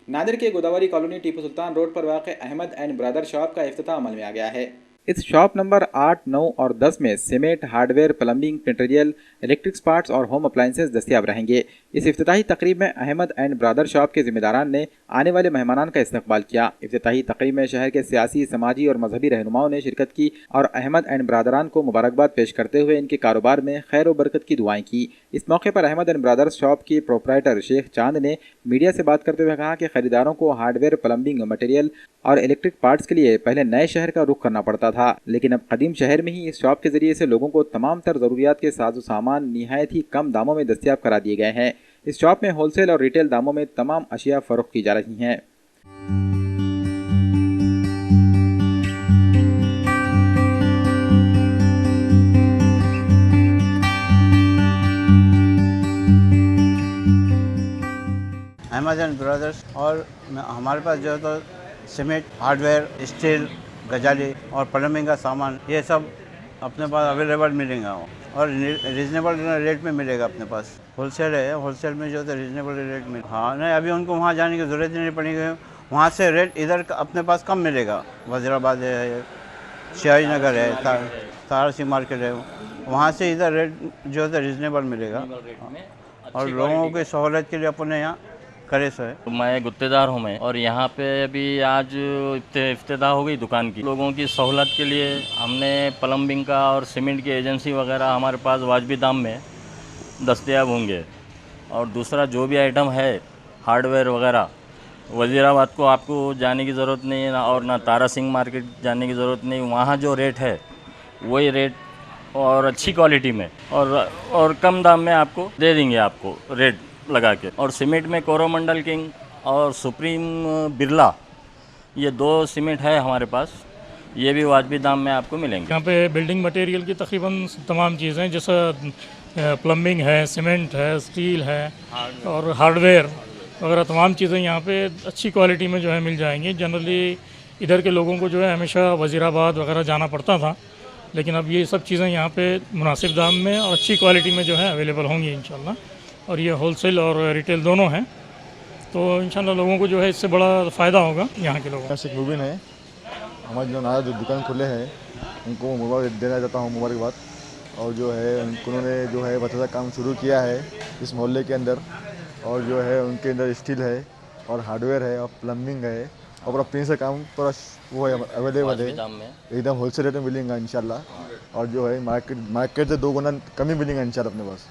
नादिर के Godavari colony Tipu Sultan road पर वाक़ अहमद एंड ब्रदर शॉप का इफ्तिताह अमल में आ गया है। इस शॉप नंबर 8, 9 और 10 में cement, hardware, plumbing, material, electric parts और होम अप्लाइंसेस दस्तियाब रहेंगे। इस इफ्तिताही तकरीब में अहमद एंड ब्रदर शॉप के जिम्मेदारान ने आने वाले मेहमानान का इस्तकबाल किया। इफ्तिताही तकरीब में शहर के सियासी, समाजी और मजहबी रहनुमाओं ने शिरकत की और अहमद एंड ब्रदरान को मुबारकबाद पेश करते हुए इनके कारोबार में खैर व बरकत की दुआएं की। इस मौके पर अहमद एंड ब्रदर्स शॉप के प्रोप्राइटर शेख चांद ने मीडिया से बात करते हुए कहा कि खरीदारों को हार्डवेयर, प्लम्बिंग, मटेरियल और इलेक्ट्रिक पार्ट्स के लिए पहले नए शहर का रुख करना पड़ता था, लेकिन अब कदीम शहर में ही इस शॉप के जरिए से लोगों को तमाम तर ज़रूरियात के साजो सामान निहायत ही कम दामों में दस्तियाब करा दिए गए हैं। इस शॉप में होलसेल और रिटेल दामों में तमाम अशिया फरोख्त की जा रही हैं। अहमद एंड ब्रदर्स और हमारे पास जो है तो सीमेंट, हार्डवेयर, स्टील, गजाली और प्लम्बिंग का सामान ये सब अपने पास अवेलेबल मिलेगा और रीज़नेबल रेट में मिलेगा अपने पास। होलसेल है, होलसेल में जो है रीज़नेबल रेट में। हाँ नहीं, अभी उनको वहाँ जाने की ज़रूरत नहीं पड़ेगी, वहाँ से रेट इधर अपने पास कम मिलेगा। वज़ीराबाद है, शाही नगर है, तारसी मार्केट है, वहाँ से इधर रेट जो है रीज़नेबल मिलेगा और लोगों की सहूलत के लिए अपने यहाँ करे सो है। मैं गुत्तेदार हूँ मैं, और यहाँ पे अभी आज इफ्तिताह हो गई दुकान की। लोगों की सहूलत के लिए हमने प्लम्बिंग का और सीमेंट की एजेंसी वगैरह हमारे पास वाजबी दाम में दस्तयाब होंगे। और दूसरा जो भी आइटम है हार्डवेयर वगैरह, वज़ीराबाद को आपको जाने की ज़रूरत नहीं है और ना तारा सिंह मार्केट जाने की ज़रूरत नहीं। वहाँ जो रेट है वही रेट और अच्छी क्वालिटी में और कम दाम में आपको दे देंगे, आपको रेट लगा के। और सीमेंट में कोरोमंडल किंग और सुप्रीम बिरला, ये 2 सीमेंट है हमारे पास, ये भी वाजबी दाम में आपको मिलेंगे। यहाँ पे बिल्डिंग मटेरियल की तकरीबन तमाम चीज़ें, जैसे प्लम्बिंग है, सीमेंट है, स्टील है और हार्डवेयर वगैरह तमाम चीज़ें यहाँ पे अच्छी क्वालिटी में जो है मिल जाएंगी। जनरली इधर के लोगों को जो है हमेशा वज़ीराबाद वगैरह जाना पड़ता था, लेकिन अब ये सब चीज़ें यहाँ पे मुनासिब दाम में और अच्छी क्वालिटी में जो है अवेलेबल होंगी इंशाल्लाह। और ये होलसेल और रिटेल दोनों हैं, तो इंशाल्लाह लोगों को जो है इससे बड़ा फ़ायदा होगा यहाँ के लोगों को। शेख मुबीन है, हमारे जो नया जो दुकान खुले हैं उनको मुबारक देना चाहता हूँ, मुबारकबाद। और जो है उन्होंने जो है अच्छा काम शुरू किया है इस मोहल्ले के अंदर, और जो है उनके अंदर स्टील है और हार्डवेयर है और प्लम्बिंग है और पूरा प्रिंस का काम पूरा वो है अवेलेबल है, एकदम होलसेल रेट में मिलेगा इंशाल्लाह। और जो है मार्केट से 2 गुना कम ही मिलेगा इंशाल्लाह अपने पास।